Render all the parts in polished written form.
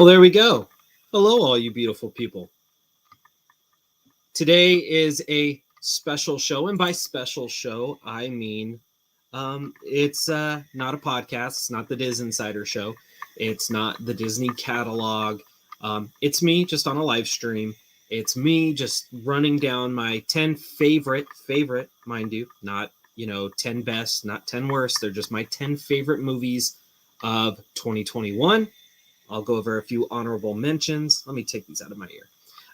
Well, there we go. Hello, all you beautiful people. Today is a special show, and by special show, I mean it's not a podcast. It's not the Disney Insider Show. It's not the Disney catalog. It's me just on a live stream. It's me just running down my 10 favorite, mind you, not 10 best, not 10 worst. They're just my 10 favorite movies of 2021. I'll go over a few honorable mentions. Let me take these out of my ear.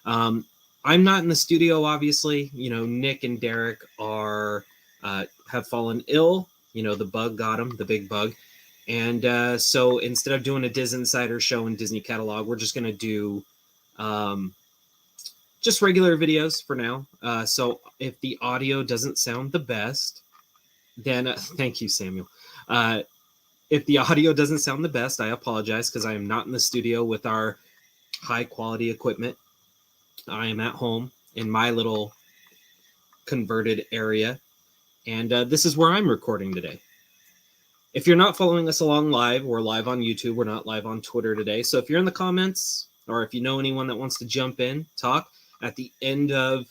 I'm not in the studio, obviously. Nick and Derek are have fallen ill. The bug got them, the big bug. And so instead of doing a Disney Insider Show and Disney catalog, we're just going to do just regular videos for now. So if the audio doesn't sound the best, then thank you, Samuel. If the audio doesn't sound the best, I apologize because I am not in the studio with our high quality equipment. I am at home in my little converted area, and this is where I'm recording today. If you're not following us along live, we're live on YouTube. We're not live on Twitter today. So if you're in the comments, or if you know anyone that wants to jump in, talk at the end of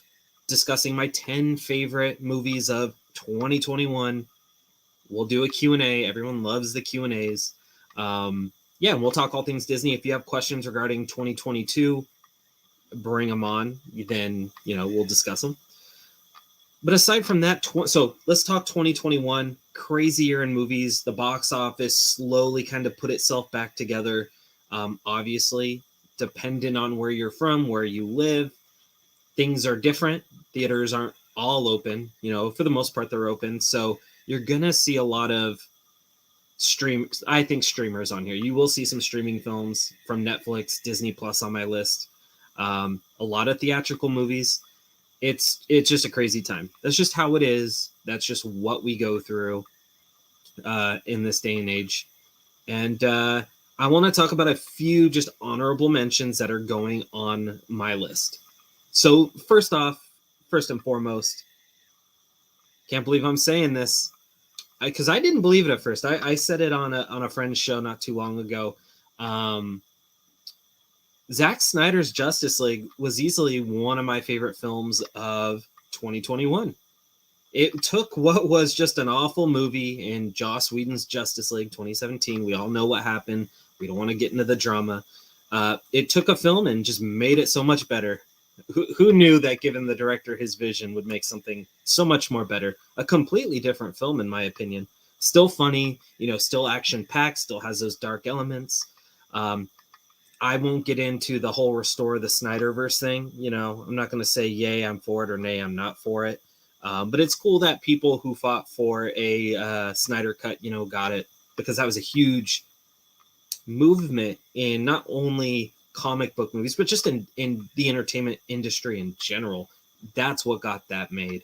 discussing my 10 favorite movies of 2021, we'll do a Q&A. Everyone loves the Q&As. And we'll talk all things Disney. If you have questions regarding 2022, bring them on. Then, we'll discuss them. But aside from that, so let's talk 2021. Crazy year in movies. The box office slowly kind of put itself back together. Obviously, dependent on where you're from, where you live, things are different. Theaters aren't all open. For the most part, they're open. So you're going to see a lot of streamers on here. You will see some streaming films from Netflix, Disney Plus on my list. A lot of theatrical movies. It's just a crazy time. That's just how it is. That's just what we go through in this day and age. And I want to talk about a few just honorable mentions that are going on my list. So first and foremost, can't believe I'm saying this, because I didn't believe it at first. I said it on a friend's show not too long ago. Zack Snyder's Justice League was easily one of my favorite films of 2021. It took what was just an awful movie in Joss Whedon's Justice League 2017. We all know what happened. We don't want to get into the drama. It took a film and just made it so much better. Who knew that, given the director his vision, would make something so much more better? A completely different film, in my opinion. Still funny, still action-packed, still has those dark elements. I won't get into the whole restore the Snyderverse thing. I'm not going to say, yay, I'm for it, or nay, I'm not for it. But it's cool that people who fought for a Snyder cut, got it, because that was a huge movement in not only comic book movies, but just in the entertainment industry in general. That's what got that made.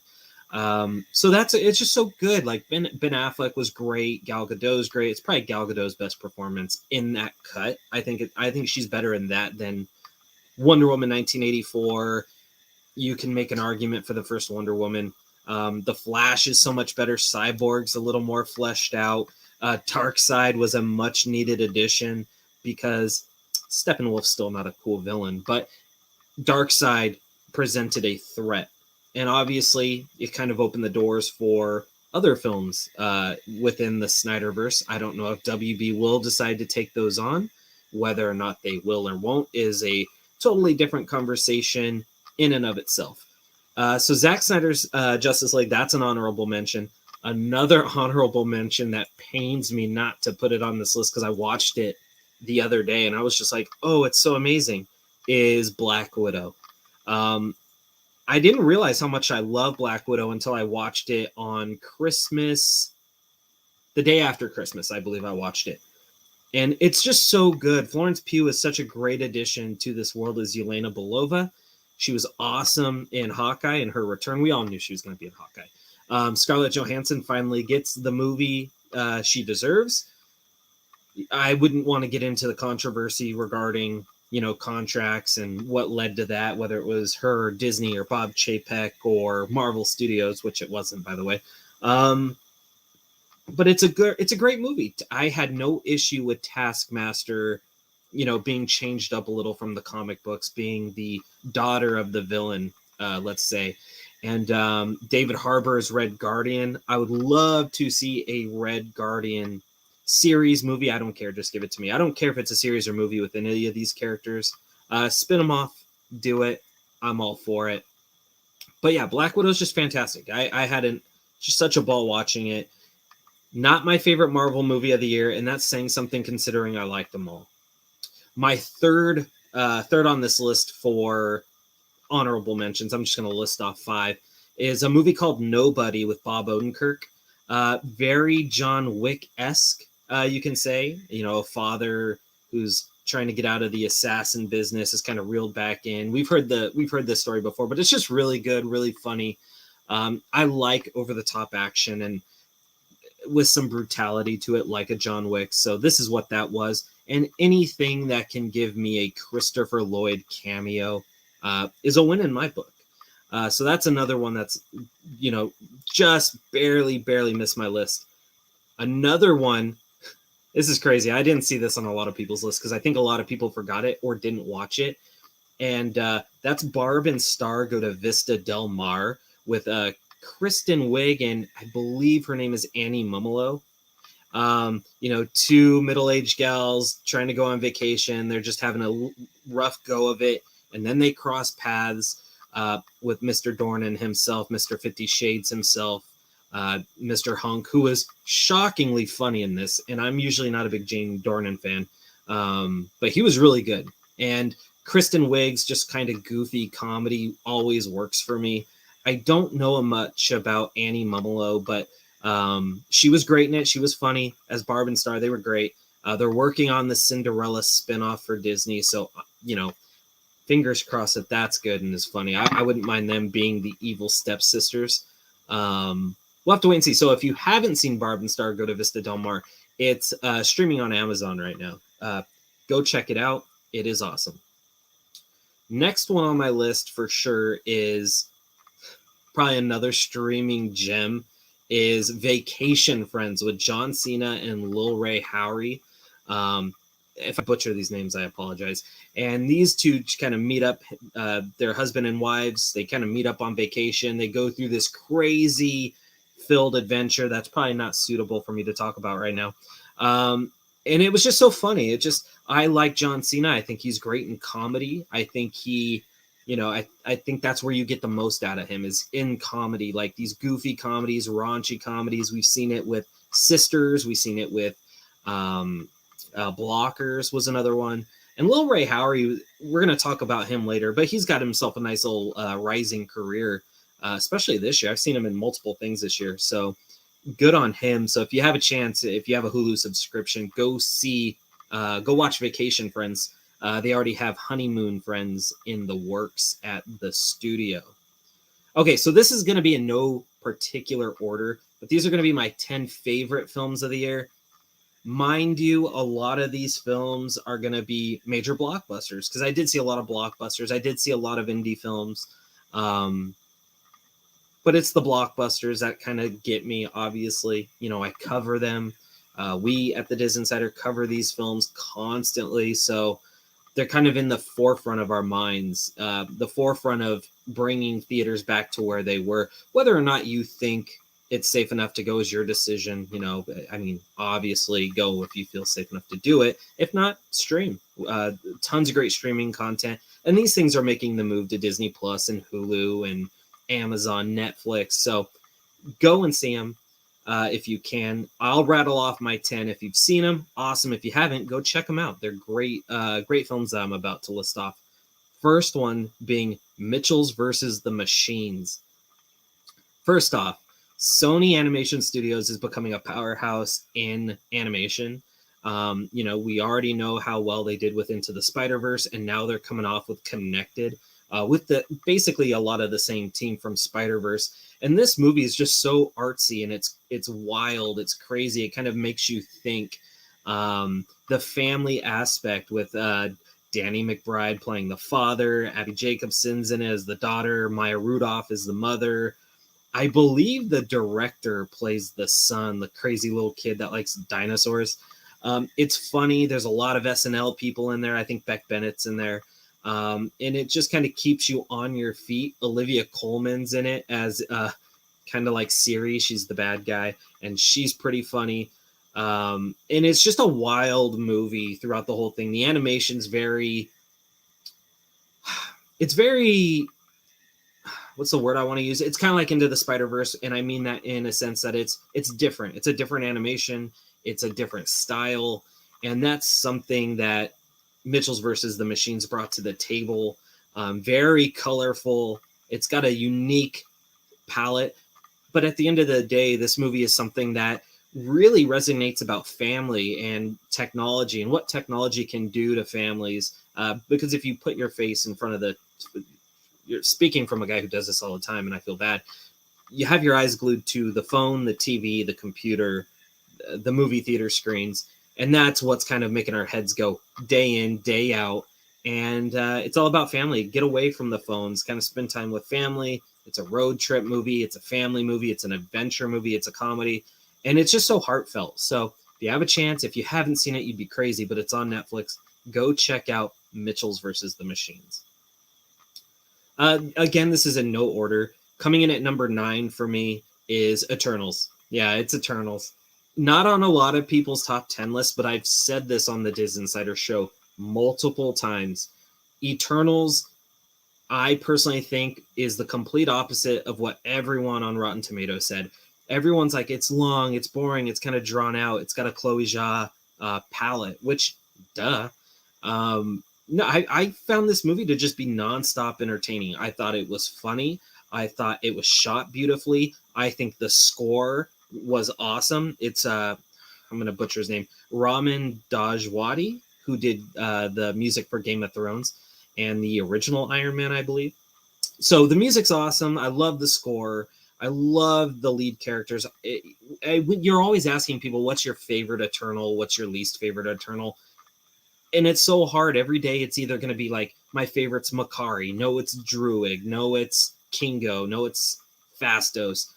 So it's just so good. Like Ben Affleck was great. Gal Gadot's great. It's probably Gal Gadot's best performance in that cut. I think she's better in that than Wonder Woman 1984. You can make an argument for the first Wonder Woman. The Flash is so much better. Cyborg's a little more fleshed out. Darkseid was a much needed addition because Steppenwolf's still not a cool villain, but Darkseid presented a threat. And obviously, it kind of opened the doors for other films within the Snyderverse. I don't know if WB will decide to take those on. Whether or not they will or won't is a totally different conversation in and of itself. So Zack Snyder's Justice League, that's an honorable mention. Another honorable mention that pains me not to put it on this list because I watched it the other day and I was just like, oh, it's so amazing, is Black Widow. I didn't realize how much I love Black Widow until I watched it on Christmas, the day after Christmas, I believe I watched it. And it's just so good. Florence Pugh is such a great addition to this world as Yelena Belova. She was awesome in Hawkeye and her return. We all knew she was going to be in Hawkeye. Scarlett Johansson finally gets the movie she deserves. I wouldn't want to get into the controversy regarding, contracts and what led to that, whether it was her or Disney or Bob Chapek or Marvel Studios, which it wasn't, by the way. But it's a great movie. I had no issue with Taskmaster being changed up a little from the comic books, being the daughter of the villain, let's say. And David Harbour's Red Guardian. I would love to see a Red Guardian series movie. I don't care. Just give it to me. I don't care if it's a series or movie with any of these characters. Spin them off. Do it. I'm all for it. But yeah, Black Widow is just fantastic. I had just such a ball watching it. Not my favorite Marvel movie of the year, and that's saying something considering I like them all. My third on this list for honorable mentions, I'm just going to list off 5, is a movie called Nobody with Bob Odenkirk. Very John Wick-esque, you can say. A father who's trying to get out of the assassin business is kind of reeled back in. We've heard this story before, but it's just really good, really funny. I like over-the-top action and with some brutality to it, like a John Wick. So this is what that was. And anything that can give me a Christopher Lloyd cameo is a win in my book. So that's another one that's, just barely missed my list. Another one, this is crazy. I didn't see this on a lot of people's lists because I think a lot of people forgot it or didn't watch it. And that's Barb and Star Go to Vista Del Mar with Kristen Wiig, and I believe her name is Annie Mumolo. 2 middle-aged gals trying to go on vacation. They're just having a rough go of it. And then they cross paths with Mr. Dornan himself, Mr. 50 Shades himself, Mr. Hunk, who was shockingly funny in this. And I'm usually not a big Jane Dornan fan, but he was really good. And Kristen Wiig's just kind of goofy comedy always works for me. I don't know much about Annie Mumolo, but she was great in it. She was funny as Barb and Star. They were great. They're working on the Cinderella spinoff for Disney. So, fingers crossed that that's good and is funny. I wouldn't mind them being the evil stepsisters. We'll have to wait and see. So if you haven't seen Barb and Star Go to Vista Del Mar, it's streaming on Amazon right now. Go check it out. It is awesome. Next one on my list for sure is probably another streaming gem, is Vacation Friends with John Cena and Lil Ray Howery. If I butcher these names, I apologize. And these two kind of meet up, they're husband and wives. They kind of meet up on vacation. They go through this crazy filled adventure that's probably not suitable for me to talk about right now. And it was just so funny. I like John Cena. I think he's great in comedy. I think I think that's where you get the most out of him, is in comedy, like these goofy comedies, raunchy comedies. We've seen it with Sisters. We've seen it with Blockers was another one. And Lil Ray Howery, we're going to talk about him later, but he's got himself a nice little rising career, especially this year. I've seen him in multiple things this year. So good on him. So if you have a chance, if you have a Hulu subscription, go watch Vacation Friends. They already have Honeymoon Friends in the works at the studio. Okay, so this is going to be in no particular order, but these are going to be my 10 favorite films of the year. Mind you, a lot of these films are going to be major blockbusters, because I did see a lot of blockbusters. I did see a lot of indie films. But it's the blockbusters that kind of get me, obviously. I cover them. We at the Diz Insider cover these films constantly, so they're kind of in the forefront of our minds, the forefront of bringing theaters back to where they were. Whether or not you think it's safe enough to go is your decision. Obviously go if you feel safe enough to do it. If not, stream. Tons of great streaming content. And these things are making the move to Disney Plus and Hulu and Amazon, Netflix. So go and see them if you can. I'll rattle off my 10. If you've seen them, awesome. If you haven't, go check them out. They're great, great films that I'm about to list off. First one being Mitchell's versus the Machines. First off, Sony Animation Studios is becoming a powerhouse in animation. We already know how well they did with Into the Spider-Verse, and now they're coming off with Connected, with basically a lot of the same team from Spider-Verse. And this movie is just so artsy, and it's wild, it's crazy. It kind of makes you think. The family aspect with Danny McBride playing the father, Abby Jacobson's in it as the daughter, Maya Rudolph is the mother. I believe the director plays the son, the crazy little kid that likes dinosaurs. It's funny. There's a lot of SNL people in there. I think Beck Bennett's in there. And it just kind of keeps you on your feet. Olivia Colman's in it as kind of like Siri. She's the bad guy, and she's pretty funny. And it's just a wild movie throughout the whole thing. The animation's it's very, what's the word I want to use? It's kind of like Into the Spider-Verse, and I mean that in a sense that it's different. It's a different animation. It's a different style, and that's something that Mitchell's versus the Machines brought to the table. Very colorful. It's got a unique palette, but at the end of the day, this movie is something that really resonates about family and technology and what technology can do to families. Because if you put your face in front of you're speaking from a guy who does this all the time, and I feel bad. You have your eyes glued to the phone, the TV, the computer, the movie theater screens, and that's what's kind of making our heads go day in, day out. And it's all about family. Get away from the phones, kind of spend time with family. It's a road trip movie. It's a family movie. It's an adventure movie. It's a comedy. And it's just so heartfelt. So if you have a chance, if you haven't seen it, you'd be crazy, but it's on Netflix. Go check out Mitchell's versus the Machines. Again, this is in no order. Coming in at number 9 for me is Eternals. Yeah, it's Eternals. Not on a lot of people's top 10 lists, but I've said this on the Diz Insider show multiple times. Eternals, I personally think, is the complete opposite of what everyone on Rotten Tomatoes said. Everyone's like, it's long, it's boring, it's kind of drawn out, it's got a Chloe Zhao palette, which, duh. No, I found this movie to just be nonstop entertaining. I thought it was funny. I thought it was shot beautifully. I think the score was awesome. It's I'm going to butcher his name, Ramin Djawadi, who did the music for Game of Thrones and the original Iron Man, I believe. So the music's awesome. I love the score. I love the lead characters. You're always asking people, what's your favorite Eternal? What's your least favorite Eternal? And it's so hard. Every day it's either going to be like, my favorite's Makari. No, it's Druig. No, it's Kingo. No, it's Fastos.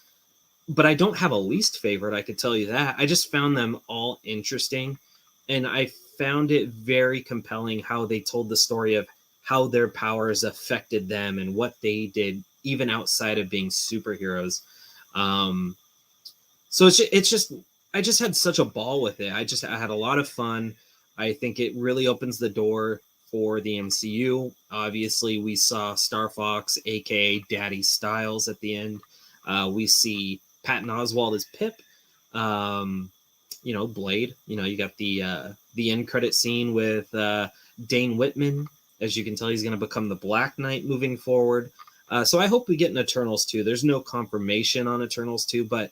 But I don't have a least favorite, I could tell you that. I just found them all interesting. And I found it very compelling how they told the story of how their powers affected them and what they did, even outside of being superheroes. So it's just, I just had such a ball with it. I had a lot of fun. I think it really opens the door for the MCU. Obviously, we saw Star Fox, aka Daddy Styles, at the end. We see Patton Oswalt as Pip. Blade. You got the end credit scene with Dane Whitman. As you can tell, he's going to become the Black Knight moving forward. So I hope we get an Eternals 2. There's no confirmation on Eternals 2, but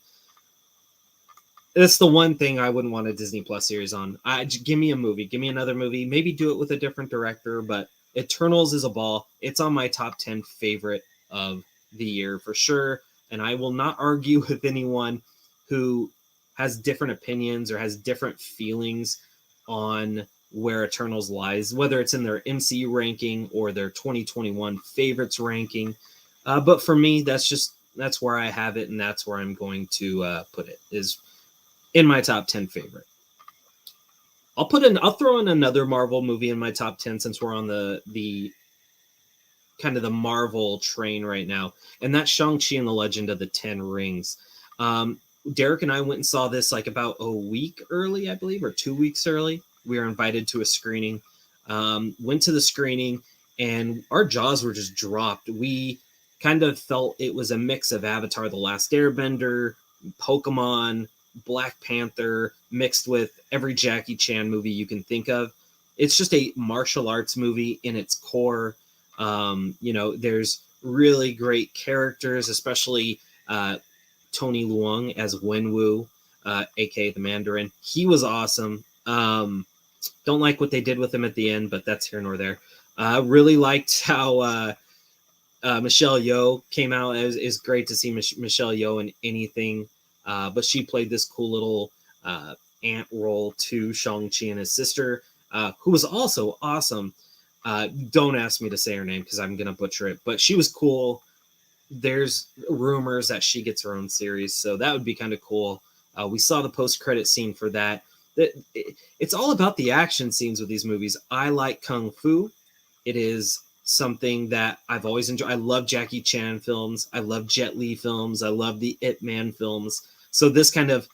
that's the one thing I wouldn't want a Disney Plus series on. Give me a movie. Give me another movie. Maybe do it with a different director, but Eternals is a ball. It's on my top 10 favorite of the year for sure. And I will not argue with anyone who has different opinions or has different feelings on where Eternals lies, whether it's in their MCU ranking or their 2021 favorites ranking. But for me, that's where I have it, and that's where I'm going to put it, is in my top 10 favorite. I'll throw in another Marvel movie in my top 10 since we're on the kind of the Marvel train right now, and that's Shang-Chi and the Legend of the Ten Rings. Derek and I went and saw this like about a week early, I believe, or 2 weeks early. We were invited to a screening, went to the screening, and our jaws were just dropped. We kind of felt it was a mix of Avatar: The Last Airbender, Pokemon, Black Panther, mixed with every Jackie Chan movie you can think of. It's just a martial arts movie in its core. There's really great characters, especially Tony Leung as Wenwu, aka the Mandarin. He was awesome. Don't like what they did with him at the end, but that's here nor there. Really liked how Michelle Yeoh came out. It's great to see Michelle Yeoh in anything, but she played this cool little aunt role to Shang-Chi and his sister, who was also awesome. Don't ask me to say her name because I'm going to butcher it, but she was cool. There's rumors that she gets her own series, so that would be kind of cool. We saw the post-credit scene for that. It's all about the action scenes with these movies. I like kung fu. It is something that I've always enjoyed. I love Jackie Chan films. I love Jet Li films. I love the Ip Man films. So this kind of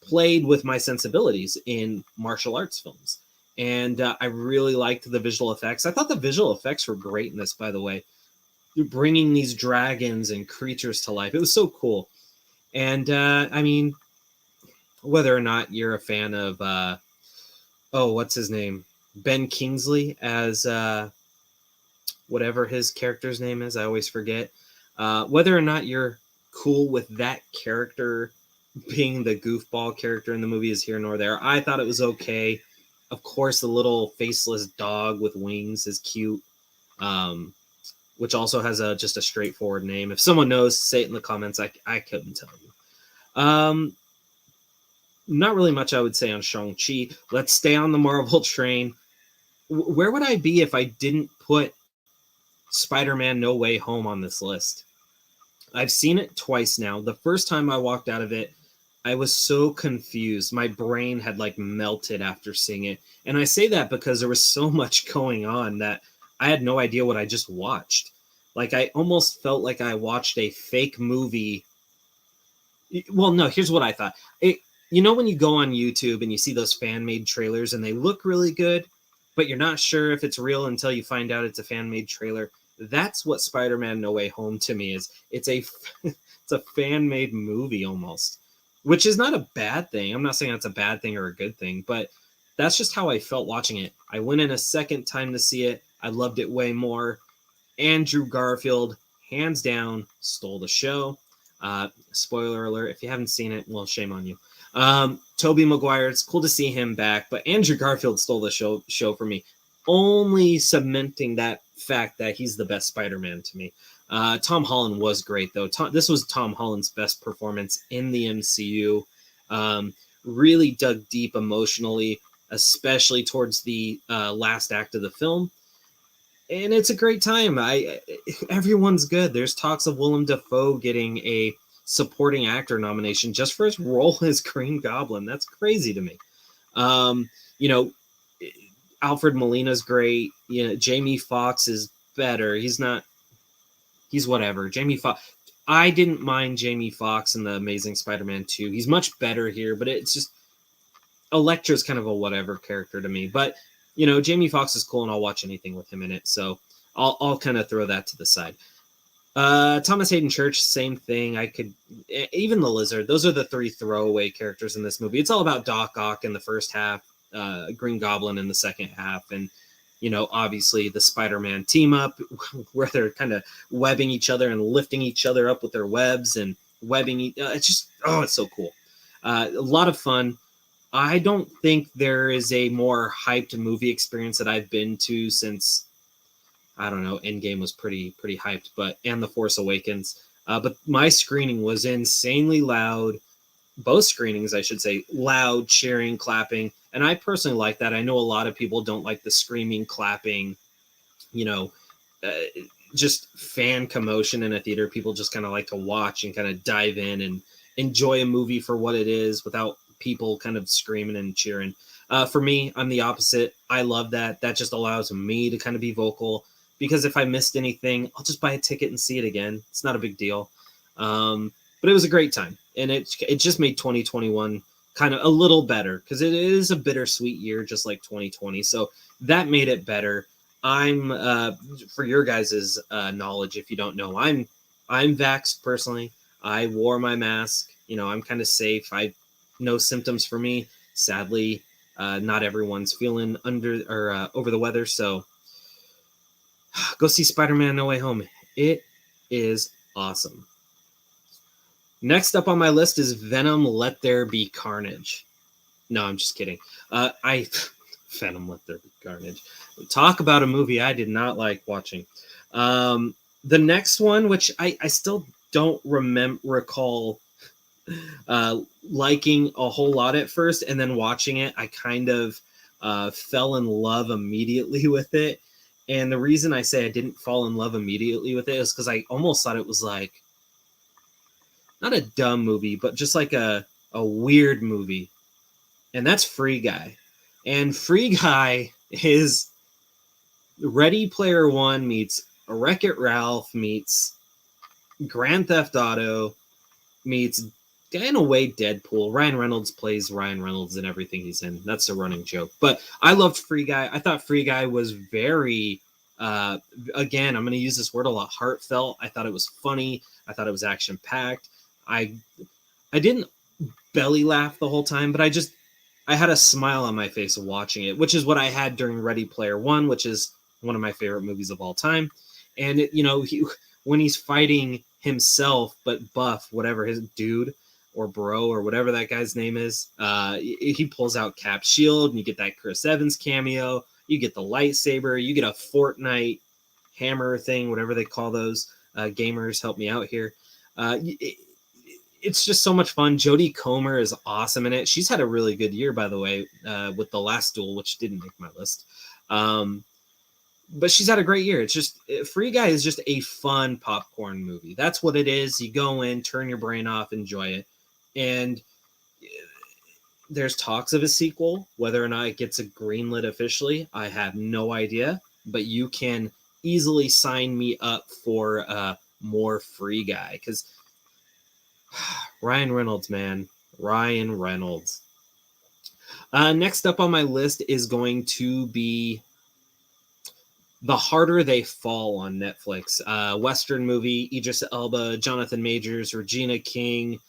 played with my sensibilities in martial arts films. And I really liked the visual effects. I thought the visual effects were great in this, by the way. You're bringing these dragons and creatures to life. It was so cool. And I mean, whether or not you're a fan of, what's his name? Ben Kingsley as whatever his character's name is, I always forget. Whether or not you're cool with that character being the goofball character in the movie is here nor there. I thought it was okay. Of course, the little faceless dog with wings is cute, which also has just a straightforward name. If someone knows, say it in the comments. I couldn't tell you. Not really much I would say on Shang-Chi. Let's stay on the Marvel train. Where would I be if I didn't put Spider-Man No Way Home on this list? I've seen it twice now. The first time I walked out of it, I was so confused. My brain had like melted after seeing it. And I say that because there was so much going on that I had no idea what I just watched. Like I almost felt like I watched a fake movie. Well, no, here's what I thought. When you go on YouTube and you see those fan-made trailers and they look really good, but you're not sure if it's real until you find out it's a fan-made trailer. That's what Spider-Man No Way Home to me is. It's a fan-made movie almost, which is not a bad thing. I'm not saying that's a bad thing or a good thing, but that's just how I felt watching it. I went in a second time to see it. I loved it way more. Andrew Garfield, hands down, stole the show. Spoiler alert, if you haven't seen it, well, shame on you. Tobey Maguire, it's cool to see him back, but Andrew Garfield stole the show for me, only cementing that fact that he's the best Spider-Man to me. Tom Holland was great, though. This was Tom Holland's best performance in the MCU. Really dug deep emotionally, especially towards the last act of the film. And it's a great time. Everyone's good. There's talks of Willem Dafoe getting a supporting actor nomination just for his role as Green Goblin. That's crazy to me. Alfred Molina's great. Jamie Foxx is better. He's whatever. Jamie Foxx. I didn't mind Jamie Foxx in the Amazing Spider-Man 2. He's much better here, but it's just Elektra's kind of a whatever character to me. But Jamie Foxx is cool, and I'll watch anything with him in it. So I'll kind of throw that to the side. Thomas Hayden Church, same thing. Even the Lizard. Those are the three throwaway characters in this movie. It's all about Doc Ock in the first half, Green Goblin in the second half, and obviously the Spider-Man team up where they're kind of webbing each other and lifting each other up with their webs and webbing. It's so cool. A lot of fun. I don't think there is a more hyped movie experience that I've been to since, I don't know, Endgame was pretty hyped, and The Force Awakens. But my screening was insanely loud. Both screenings, I should say, loud, cheering, clapping. And I personally like that. I know a lot of people don't like the screaming, clapping, just fan commotion in a theater. People just kind of like to watch and kind of dive in and enjoy a movie for what it is without people kind of screaming and cheering. For me, I'm the opposite. I love that. That just allows me to kind of be vocal, because if I missed anything, I'll just buy a ticket and see it again. It's not a big deal. But it was a great time. And it just made 2021 kind of a little better, because it is a bittersweet year, just like 2020. So that made it better. I'm, for your guys' knowledge, if you don't know, I'm vaxxed personally. I wore my mask. I'm kind of safe. No symptoms for me. Sadly, not everyone's feeling over the weather. So go see Spider-Man No Way Home. It is awesome. Next up on my list is Venom Let There Be Carnage. No, I'm just kidding. Venom Let There Be Carnage. Talk about a movie I did not like watching. The next one, which I still don't recall liking a whole lot at first, and then watching it, I kind of fell in love immediately with it. And the reason I say I didn't fall in love immediately with it is because I almost thought it was like, not a dumb movie, but just like a weird movie. and that's Free Guy. And Free Guy is Ready Player One meets Wreck-It Ralph meets Grand Theft Auto meets, in a way, Deadpool. Ryan Reynolds plays Ryan Reynolds in everything he's in. That's a running joke. But I loved Free Guy. I thought Free Guy was very, again, I'm going to use this word a lot, heartfelt. I thought it was funny. I thought it was action-packed. I didn't belly laugh the whole time, but I had a smile on my face watching it, which is what I had during Ready Player One, which is one of my favorite movies of all time. And when he's fighting himself, but Buff, whatever his dude or bro or whatever that guy's name is, he pulls out Cap's shield, and you get that Chris Evans cameo. You get the lightsaber. You get a Fortnite hammer thing, whatever they call those. Gamers, help me out here. It's just so much fun. Jodie Comer is awesome in it. She's had a really good year, by the way, with The Last Duel, which didn't make my list. But she's had a great year. It's just, Free Guy is just a fun popcorn movie. That's what it is. You go in, turn your brain off, enjoy it. And there's talks of a sequel. Whether or not it gets a greenlit officially, I have no idea. But you can easily sign me up for more Free Guy, because Ryan Reynolds, man. Ryan Reynolds. Next up on my list is going to be The Harder They Fall on Netflix. Western movie, Idris Elba, Jonathan Majors, Regina King,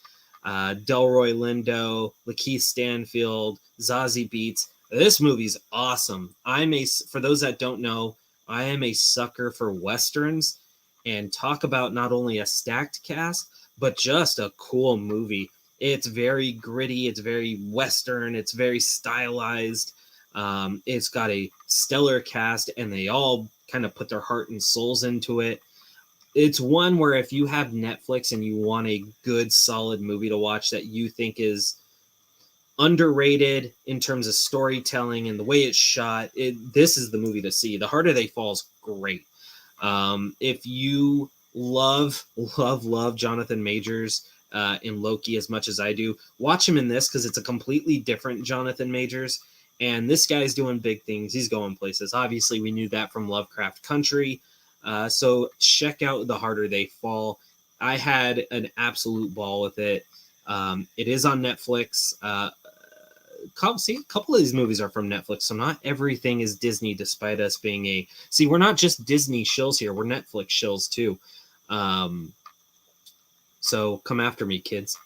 Delroy Lindo, Lakeith Stanfield, Zazie Beetz. This movie's awesome. For those that don't know, I am a sucker for Westerns, and talk about not only a stacked cast, but just a cool movie. It's very gritty. It's very Western. It's very stylized. It's got a stellar cast, and they all kind of put their heart and souls into it. It's one where if you have Netflix and you want a good, solid movie to watch that you think is underrated in terms of storytelling and the way it's shot, this is the movie to see. The Harder They Fall is great. If you love Jonathan Majors in Loki as much as I do, watch him in this, because it's a completely different Jonathan Majors. And this guy's doing big things. He's going places. Obviously, we knew that from Lovecraft Country. So check out The Harder They Fall. I had an absolute ball with it. It is on Netflix. A couple of these movies are from Netflix, so not everything is Disney, despite us being we're not just Disney shills here. We're Netflix shills, too. So come after me, kids.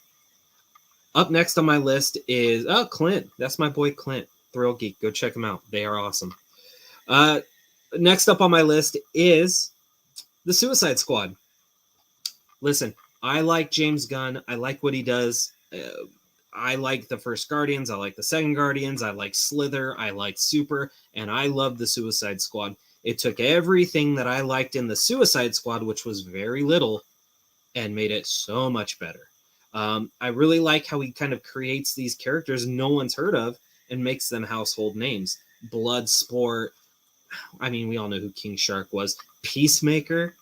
Up next on my list is Clint. That's my boy Clint. Thrill Geek. Go check them out. They are awesome. Next up on my list is The Suicide Squad. Listen, I like James Gunn. I like what he does. I like the first Guardians. I like the second Guardians. I like Slither. I like Super. And I love The Suicide Squad. It took everything that I liked in The Suicide Squad, which was very little, and made it so much better. I really like how he kind of creates these characters no one's heard of and makes them household names. Bloodsport. I mean, we all know who King Shark was. Peacemaker,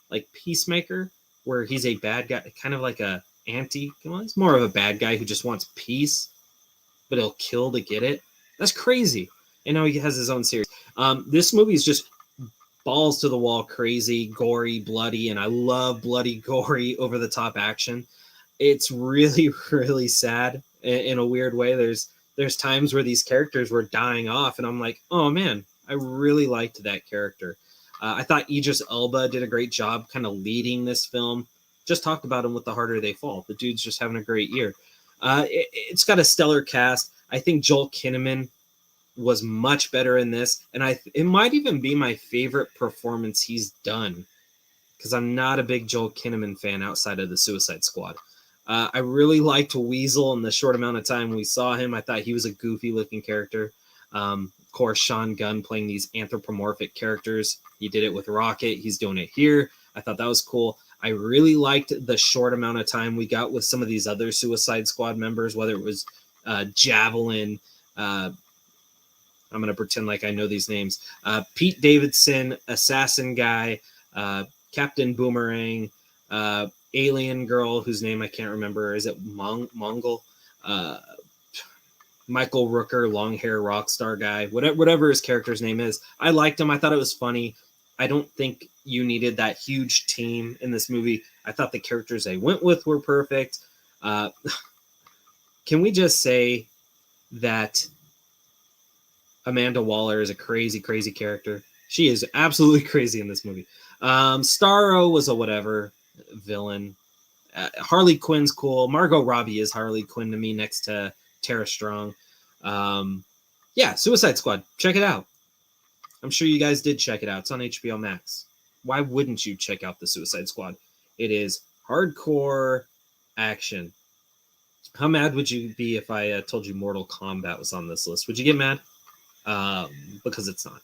where he's a bad guy, kind of like a he's more of a bad guy who just wants peace, but he'll kill to get it. That's crazy. And now he has his own series. This movie is just balls to the wall, crazy, gory, bloody, and I love bloody, gory, over the top action. It's really, really sad in a weird way. There's times where these characters were dying off, and I'm like, oh man, I really liked that character. I thought Idris Elba did a great job kind of leading this film. Just talked about him with The Harder They Fall. The dude's just having a great year. It's got a stellar cast. I think Joel Kinnaman was much better in this, and it might even be my favorite performance he's done, because I'm not a big Joel Kinnaman fan outside of The Suicide Squad. I really liked Weasel in the short amount of time we saw him. I thought he was a goofy-looking character. Of course, Sean Gunn playing these anthropomorphic characters. He did it with Rocket. He's doing it here. I thought that was cool. I really liked the short amount of time we got with some of these other Suicide Squad members, whether it was Javelin. I'm going to pretend like I know these names. Pete Davidson, Assassin Guy, Captain Boomerang, Alien Girl, whose name I can't remember. Is it Mongol? Michael Rooker, long hair rock star guy, whatever his character's name is. I liked him. I thought it was funny. I don't think you needed that huge team in this movie. I thought the characters they went with were perfect. Can we just say that Amanda Waller is a crazy, crazy character? She is absolutely crazy in this movie. Starro was a whatever villain. Harley Quinn's cool. Margot Robbie is Harley Quinn to me next to Tara Strong. Yeah, Suicide Squad. Check it out. I'm sure you guys did check it out. It's on HBO Max. Why wouldn't you check out the Suicide Squad? It is hardcore action. How mad would you be if I told you Mortal Kombat was on this list? Would you get mad? Because it's not.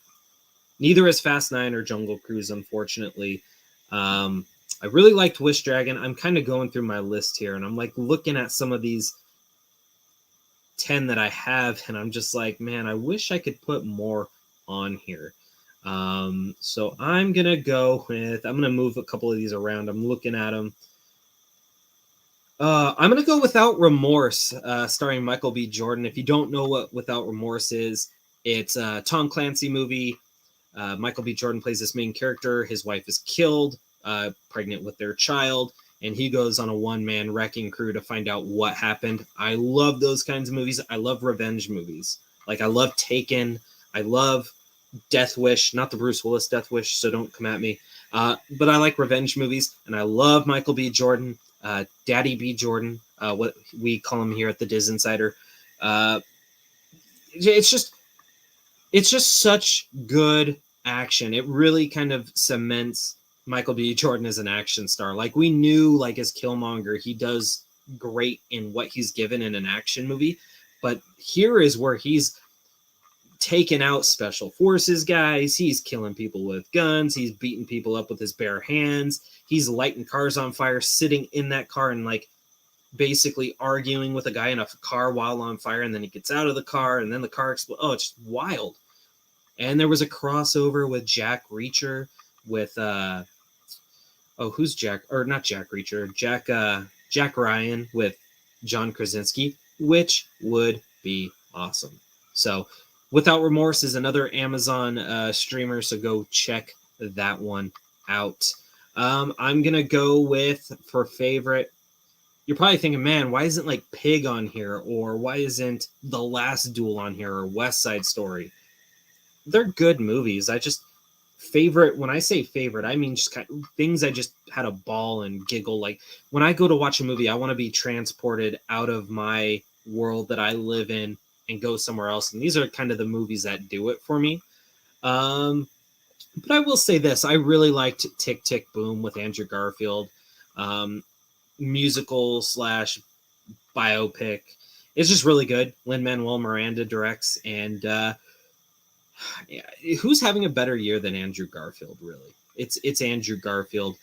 Neither is Fast 9 or Jungle Cruise, unfortunately. I really liked Wish Dragon. I'm kind of going through my list here, and I'm like looking at some of these 10 that I have, and I'm just like, man, I wish I could put more on here. So I'm going to move a couple of these around. I'm looking at them. I'm going to go Without Remorse, starring Michael B. Jordan. If you don't know what Without Remorse is, it's a Tom Clancy movie. Michael B. Jordan plays this main character. His wife is killed, pregnant with their child, and he goes on a one-man wrecking crew to find out what happened. I love those kinds of movies. I love revenge movies. Like, I love Taken. I love Death Wish, not the Bruce Willis Death Wish, so don't come at me. But I like revenge movies, and I love Michael B. Jordan, Daddy B. Jordan, what we call him here at the Diz Insider. It's just such good action. It really kind of cements Michael B. Jordan as an action star. Like, we knew, like, as Killmonger, he does great in what he's given in an action movie, but here is where he's taking out special forces guys. He's killing people with guns. He's beating people up with his bare hands. He's lighting cars on fire, sitting in that car and like basically arguing with a guy in a car while on fire. And then he gets out of the car and then the car explodes. Oh, it's just wild. And there was a crossover with Jack Reacher with, who's Jack? Or not Jack Reacher, Jack Ryan with John Krasinski, which would be awesome. So Without Remorse is another Amazon streamer, so go check that one out. I'm going to go with, for favorite, you're probably thinking, man, why isn't like Pig on here? Or why isn't The Last Duel on here? Or West Side Story? They're good movies. Favorite, when I say favorite, I mean just kind of things I just had a ball and giggle. Like, when I go to watch a movie, I want to be transported out of my world that I live in and go somewhere else. And these are kind of the movies that do it for me. But I will say this. I really liked Tick, Tick, Boom with Andrew Garfield. Musical / biopic. It's just really good. Lin-Manuel Miranda directs. And who's having a better year than Andrew Garfield, really? It's Andrew Garfield.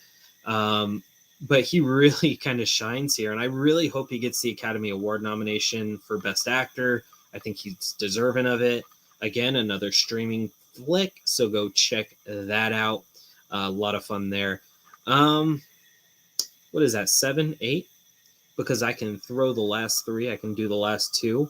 But he really kind of shines here. And I really hope he gets the Academy Award nomination for Best Actor. I think he's deserving of it. Again, another streaming flick, so go check that out. A lot of fun there. What is that, 7, 8? Because I can throw the last 3. I can do the last 2.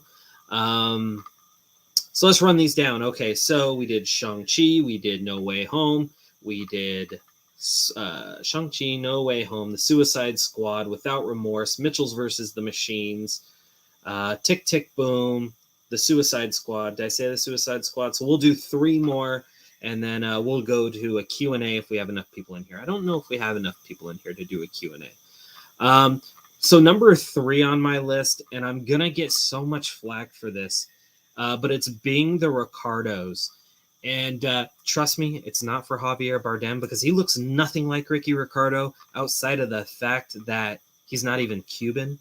So let's run these down. Okay, so we did Shang-Chi. We did No Way Home. We did Shang-Chi, No Way Home, The Suicide Squad, Without Remorse, Mitchell's versus the Machines, Tick, Tick, Boom, The Suicide Squad. Did I say The Suicide Squad? So we'll do 3 more, and then we'll go to a Q&A if we have enough people in here. I don't know if we have enough people in here to do a Q&A. So number 3 on my list, and I'm going to get so much flack for this, but it's Being the Ricardos. And trust me, it's not for Javier Bardem because he looks nothing like Ricky Ricardo outside of the fact that he's not even Cuban.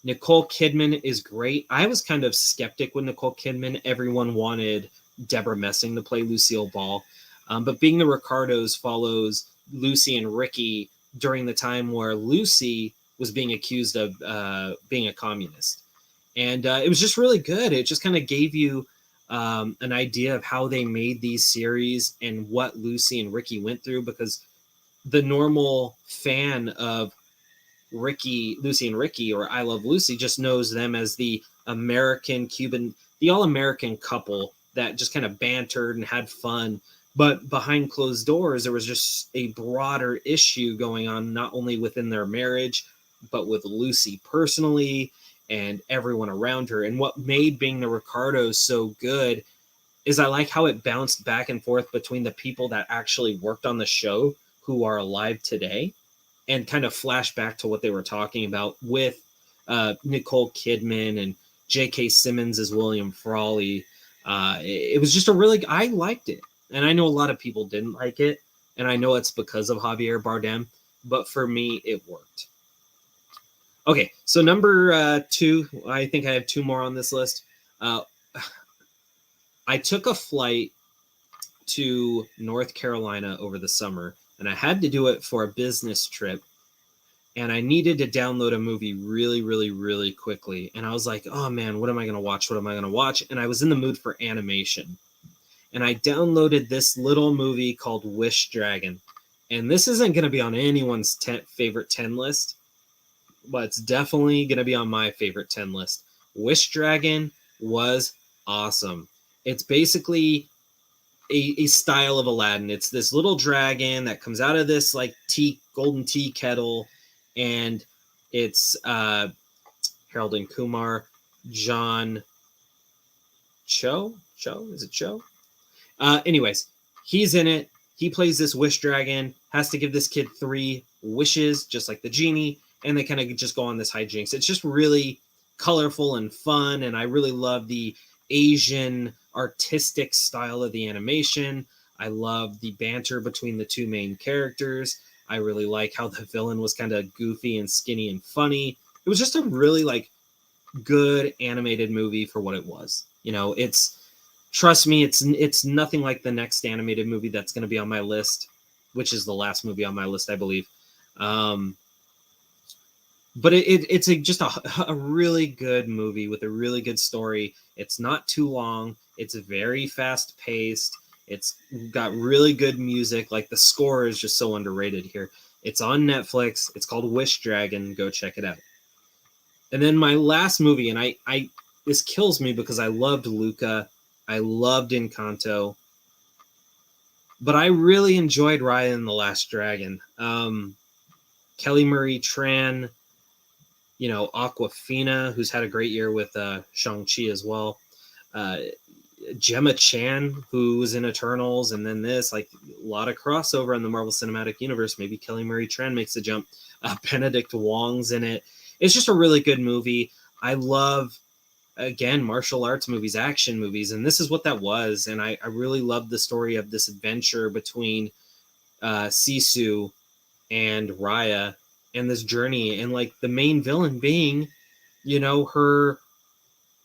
Nicole Kidman is great. I was kind of skeptic with Nicole Kidman. Everyone wanted Deborah Messing to play Lucille Ball. But Being the Ricardos follows Lucy and Ricky during the time where Lucy was being accused of being a communist. And it was just really good. It just kind of gave you an idea of how they made these series and what Lucy and Ricky went through, because the normal fan of Lucy and Ricky, or I Love Lucy, just knows them as the American Cuban, the all-American couple that just kind of bantered and had fun. But behind closed doors, there was just a broader issue going on, not only within their marriage, but with Lucy personally and everyone around her. And what made Being the Ricardos so good is I like how it bounced back and forth between the people that actually worked on the show who are alive today and kind of flash back to what they were talking about with Nicole Kidman and J.K. Simmons as William Frawley. It was just I liked it. And I know a lot of people didn't like it. And I know it's because of Javier Bardem. But for me, it worked. Okay, so number 2, I think I have 2 more on this list. I took a flight to North Carolina over the summer, and I had to do it for a business trip. And I needed to download a movie really, really, really quickly. And I was like, oh man, what am I going to watch? What am I going to watch? And I was in the mood for animation. And I downloaded this little movie called Wish Dragon. And this isn't going to be on anyone's favorite 10 list, but it's definitely going to be on my favorite 10 list. Wish Dragon was awesome. It's basically a style of Aladdin. It's this little dragon that comes out of this like golden tea kettle, and it's Harold and Kumar, John Cho? Is it Cho? Anyways, he's in it. He plays this wish dragon, has to give this kid 3 wishes, just like the genie, and they kind of just go on this hijinks. It's just really colorful and fun, and I really love the Asian artistic style of the animation. I love the banter between the 2 main characters. I really like how the villain was kind of goofy and skinny and funny. It was just a really good animated movie for what it was. Trust me, it's nothing like the next animated movie that's going to be on my list, which is the last movie on my list, I believe. But it's just a really good movie with a really good story. It's not too long. It's very fast paced. It's got really good music. Like the score is just so underrated here. It's on Netflix. It's called Wish Dragon. Go check it out. And then my last movie, and I this kills me because I loved Luca. I loved Encanto. But I really enjoyed Raya and the Last Dragon. Kelly Marie Tran, Awkwafina, who's had a great year with Shang-Chi as well. Gemma Chan, who was in Eternals, and then this, a lot of crossover in the Marvel Cinematic Universe. Maybe Kelly Marie Tran makes the jump. Benedict Wong's in it. It's just a really good movie. I love, again, martial arts movies, action movies, and this is what that was. And I really loved the story of this adventure between Sisu and Raya, and this journey, and the main villain being, her,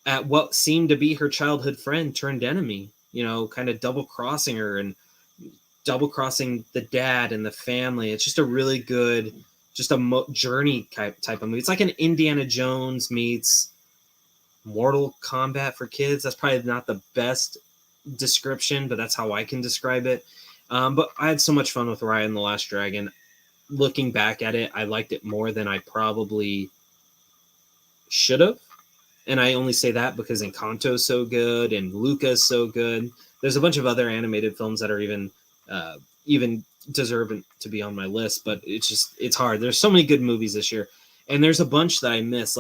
at what seemed to be her childhood friend turned enemy, kind of double crossing her and double crossing the dad and the family. It's just a really good, just a journey type of movie. It's like an Indiana Jones meets Mortal Kombat for kids. That's probably not the best description, but that's how I can describe it. But I had so much fun with Raya and the Last Dragon. Looking back at it, I liked it more than I probably should have. And I only say that because Encanto is so good and Luca is so good. There's a bunch of other animated films that are even deserving to be on my list, but it's hard. There's so many good movies this year, and there's a bunch that I miss.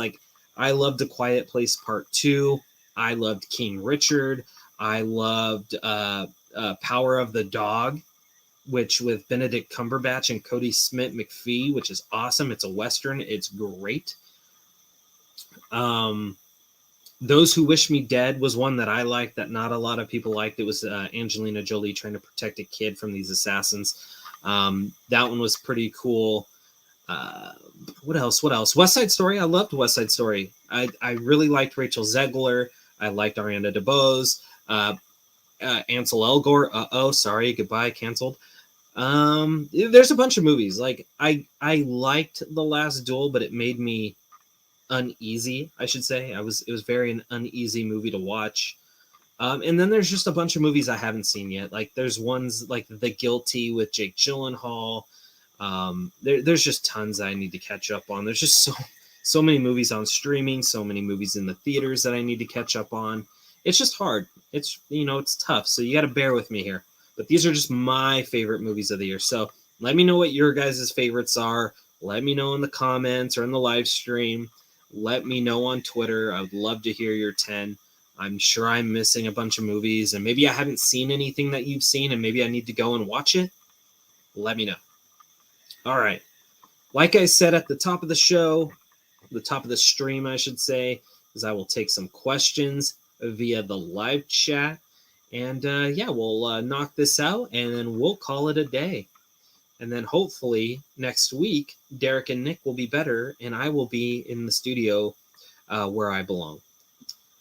I loved A Quiet Place Part 2. I loved King Richard. I loved Power of the Dog, which with Benedict Cumberbatch and Cody Smith McPhee, which is awesome. It's a Western. It's great. Those Who Wish Me Dead was one that I liked that not a lot of people liked. It was Angelina Jolie trying to protect a kid from these assassins. That one was pretty cool. What else? West Side Story. I loved West Side Story. I really liked Rachel Zegler. I liked Ariana DeBose. Ansel Elgort. Sorry. Goodbye. Canceled. There's a bunch of movies. I liked The Last Duel, but it made me uneasy, I should say. It was very an uneasy movie to watch. And then there's just a bunch of movies I haven't seen yet. There's ones like The Guilty with Jake Gyllenhaal. There's just tons I need to catch up on. There's just so many movies on streaming, so many movies in the theaters that I need to catch up on. It's just hard. It's, it's tough. So you got to bear with me here. But these are just my favorite movies of the year. So let me know what your guys' favorites are. Let me know in the comments or in the live stream. Let me know on Twitter. I would love to hear your 10. I'm sure I'm missing a bunch of movies, and maybe I haven't seen anything that you've seen, and maybe I need to go and watch it. Let me know. All right. Like I said at the top of the show, the top of the stream, I should say, is I will take some questions via the live chat. And we'll knock this out, and then we'll call it a day. And then hopefully next week, Derek and Nick will be better, and I will be in the studio where I belong.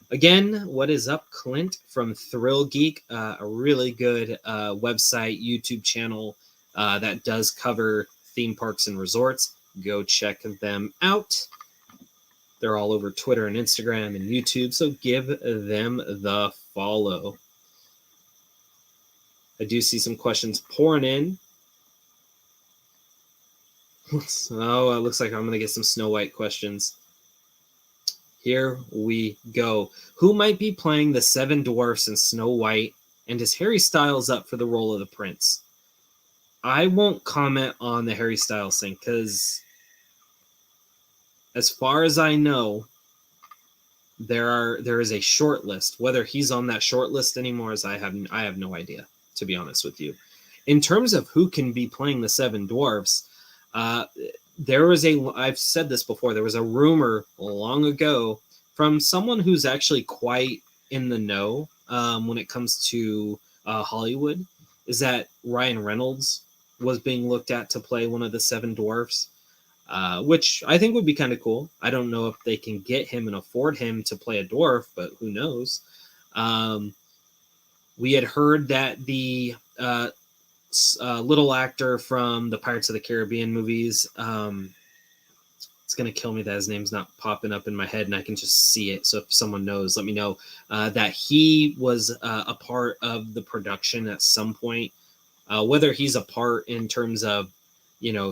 Again, what is up, Clint from Thrill Geek, a really good website, YouTube channel that does cover theme parks and resorts. Go check them out. They're all over Twitter and Instagram and YouTube, so give them the follow. I do see some questions pouring in. Oh, it looks like I'm going to get some Snow White questions. Here we go. Who might be playing the 7 dwarfs in Snow White, and is Harry Styles up for the role of the prince? I won't comment on the Harry Styles thing, because as far as I know, there is a short list. Whether he's on that short list anymore, I have no idea, to be honest with you. In terms of who can be playing the 7 dwarfs, I've said this before, there was a rumor long ago from someone who's actually quite in the know when it comes to Hollywood, is that Ryan Reynolds was being looked at to play one of the 7 dwarfs, which I think would be kind of cool. I don't know if they can get him and afford him to play a dwarf, but who knows. We had heard that the little actor from the Pirates of the Caribbean movies, it's going to kill me that his name's not popping up in my head and I can just see it. So if someone knows, let me know, that he was a part of the production at some point. Whether he's a part in terms of,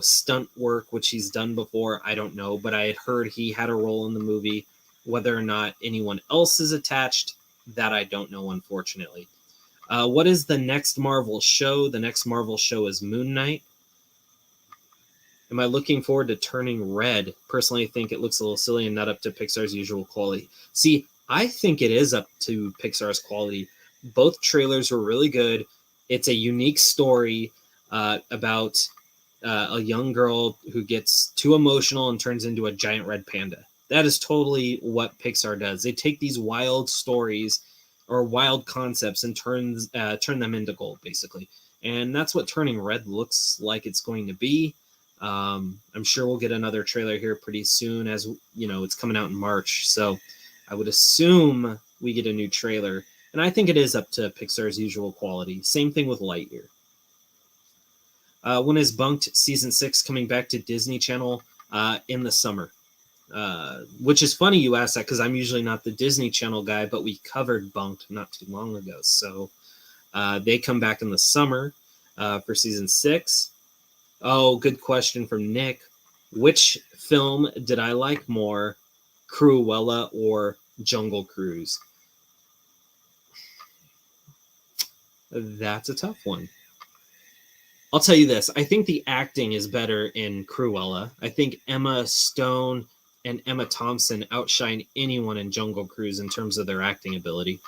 stunt work, which he's done before, I don't know. But I had heard he had a role in the movie. Whether or not anyone else is attached, that I don't know, unfortunately. What is the next Marvel show? The next Marvel show is Moon Knight. Am I looking forward to Turning Red? Personally, I think it looks a little silly and not up to Pixar's usual quality. See, I think it is up to Pixar's quality. Both trailers were really good. It's a unique story about a young girl who gets too emotional and turns into a giant red panda. That is totally what Pixar does. They take these wild stories or wild concepts and turn them into gold, basically. And that's what Turning Red looks like it's going to be. I'm sure we'll get another trailer here pretty soon, as it's coming out in March. So I would assume we get a new trailer. And I think it is up to Pixar's usual quality. Same thing with Lightyear. When is Bunked Season 6 coming back to Disney Channel? In the summer. Which is funny you ask that, because I'm usually not the Disney Channel guy, but we covered Bunked not too long ago. So they come back in the summer for Season 6. Oh, good question from Nick. Which film did I like more, Cruella or Jungle Cruise? That's a tough one. I'll tell you this. I think the acting is better in Cruella. I think Emma Stone and Emma Thompson outshine anyone in Jungle Cruise in terms of their acting ability.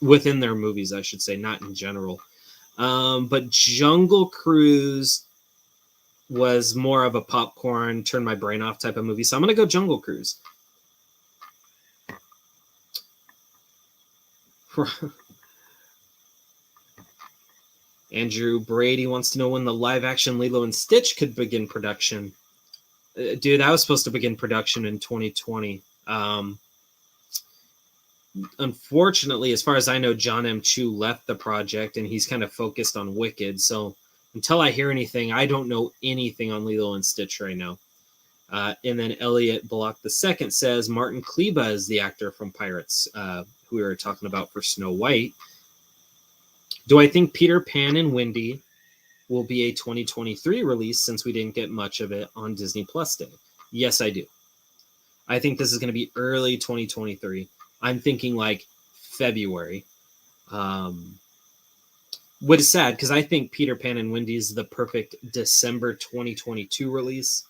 Within their movies, I should say, not in general. But Jungle Cruise was more of a popcorn, turn my brain off type of movie. So I'm going to go Jungle Cruise. Andrew Brady wants to know when the live-action Lilo and Stitch could begin production. Dude, that was supposed to begin production in 2020. Unfortunately, as far as I know, John M. Chu left the project, and he's kind of focused on Wicked. So until I hear anything, I don't know anything on Lilo and Stitch right now. And then Elliot Block II says Martin Kleba is the actor from Pirates, who we were talking about for Snow White. Do I think Peter Pan and Wendy will be a 2023 release, since we didn't get much of it on Disney Plus Day? Yes, I do. I think this is going to be early 2023. I'm thinking like February. Which is sad because I think Peter Pan and Wendy is the perfect December 2022 release.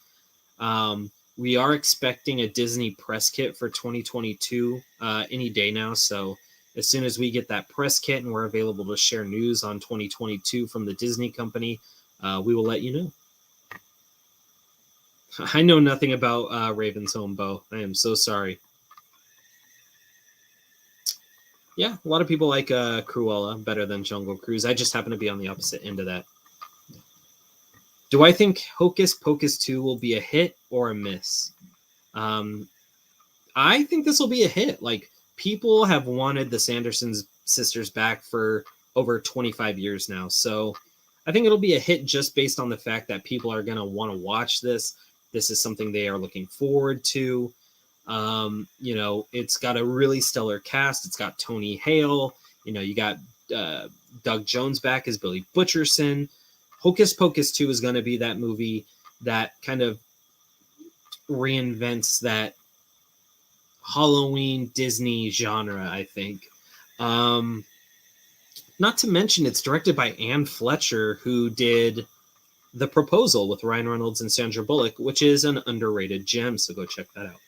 We are expecting a Disney press kit for 2022 any day now. So as soon as we get that press kit and we're available to share news on 2022 from the Disney company, we will let you know. I know nothing about Raven's Home, Bo. I am so sorry. Yeah, a lot of people like Cruella better than Jungle Cruise. I just happen to be on the opposite end of that. Do I think Hocus Pocus 2 will be a hit or a miss? I think this will be a hit. Like, people have wanted the Sanderson sisters back for over 25 years now. So I think it'll be a hit just based on the fact that people are going to want to watch this. This is something they are looking forward to. You know, it's got a really stellar cast. It's got Tony Hale. You know, you got Doug Jones back as Billy Butcherson. Hocus Pocus 2 is going to be that movie that kind of reinvents that Halloween Disney genre, I think. Not to mention it's directed by Anne Fletcher, who did The Proposal with Ryan Reynolds and Sandra Bullock, which is an underrated gem, so go check that out.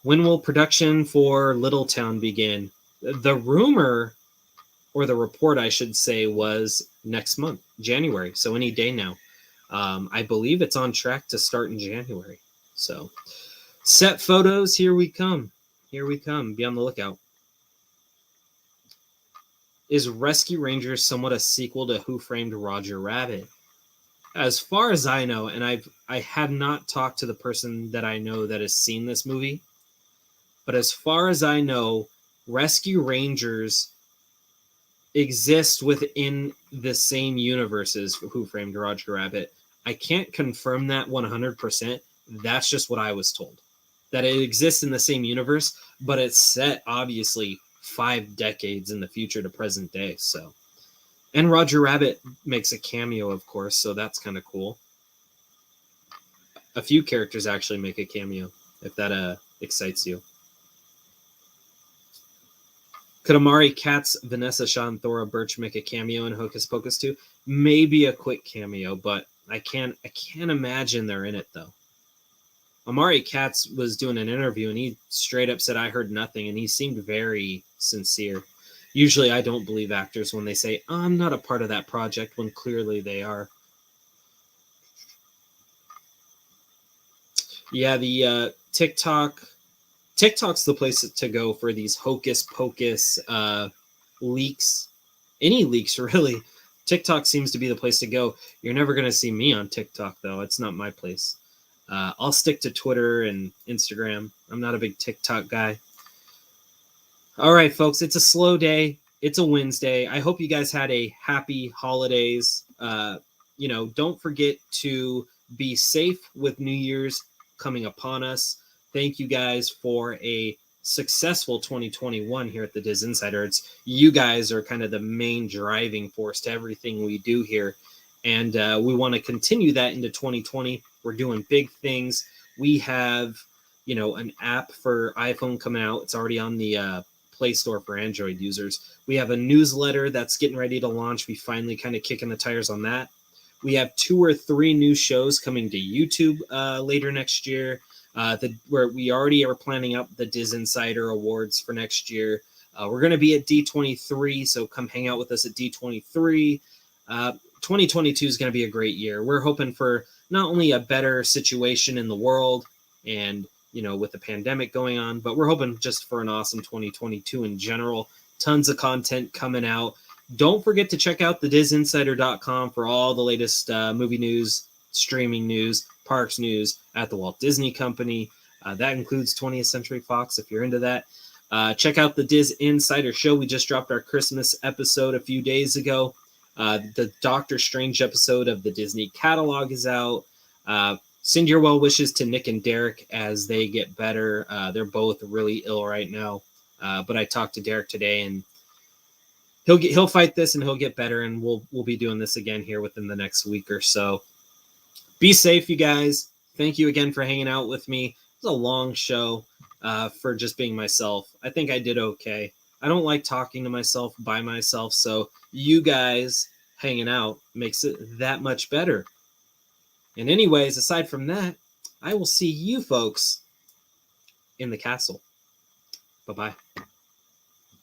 When will production for Little Town begin? The rumor, or the report, I should say, was next month, January. So any day now. I believe it's on track to start in January. So set photos, here we come. Here we come. Be on the lookout. Is Rescue Rangers somewhat a sequel to Who Framed Roger Rabbit? As far as I know, and I have not talked to the person that I know that has seen this movie, but as far as I know, Rescue Rangers exist within the same universe as Who Framed Roger Rabbit. I can't confirm that 100%. That's just what I was told. That it exists in the same universe, but it's set obviously 5 decades in the future to present day. So, and Roger Rabbit makes a cameo, of course, so that's kind of cool. A few characters actually make a cameo, if that excites you. Could Amari Katz, Vanessa Shaw, and Thora Birch make a cameo in Hocus Pocus 2? Maybe a quick cameo, but I can't imagine they're in it though. Amari Katz was doing an interview and he straight up said, I heard nothing, and he seemed very sincere. Usually I don't believe actors when they say, I'm not a part of that project, when clearly they are. Yeah, the TikTok's the place to go for these Hocus Pocus leaks. Any leaks, really. TikTok seems to be the place to go. You're never going to see me on TikTok, though. It's not my place. I'll stick to Twitter and Instagram. I'm not a big TikTok guy. All right, folks, it's a slow day. It's a Wednesday. I hope you guys had a happy holidays. Don't forget to be safe with New Year's coming upon us. Thank you guys for a successful 2021 here at the Diz Insider. You guys are kind of the main driving force to everything we do here. And we want to continue that into 2020. We're doing big things. We have, an app for iPhone coming out. It's already on the Play Store for Android users. We have a newsletter that's getting ready to launch. We finally kind of kicking the tires on that. We have 2 or 3 new shows coming to YouTube later next year. Where we already are planning up the Diz Insider Awards for next year. We're going to be at D23, so come hang out with us at D23. 2022 is going to be a great year. We're hoping for not only a better situation in the world and, with the pandemic going on, but we're hoping just for an awesome 2022 in general. Tons of content coming out. Don't forget to check out thedizinsider.com for all the latest movie news, streaming news, parks news at the Walt Disney Company. That includes 20th Century Fox if you're into that. Check out the Diz Insider Show. We just dropped our Christmas episode a few days ago. The Doctor Strange episode of the Disney catalog is out. Send your well wishes to Nick and Derek as they get better. They're both really ill right now. But I talked to Derek today, and he'll fight this and he'll get better, and we'll be doing this again here within the next week or so. Be safe, you guys. thank you again for hanging out with me. It was a long show for just being myself. I think I did okay. I don't like talking to myself by myself, so you guys hanging out makes it that much better. And anyways, aside from that, I will see you folks in the castle. Bye-bye.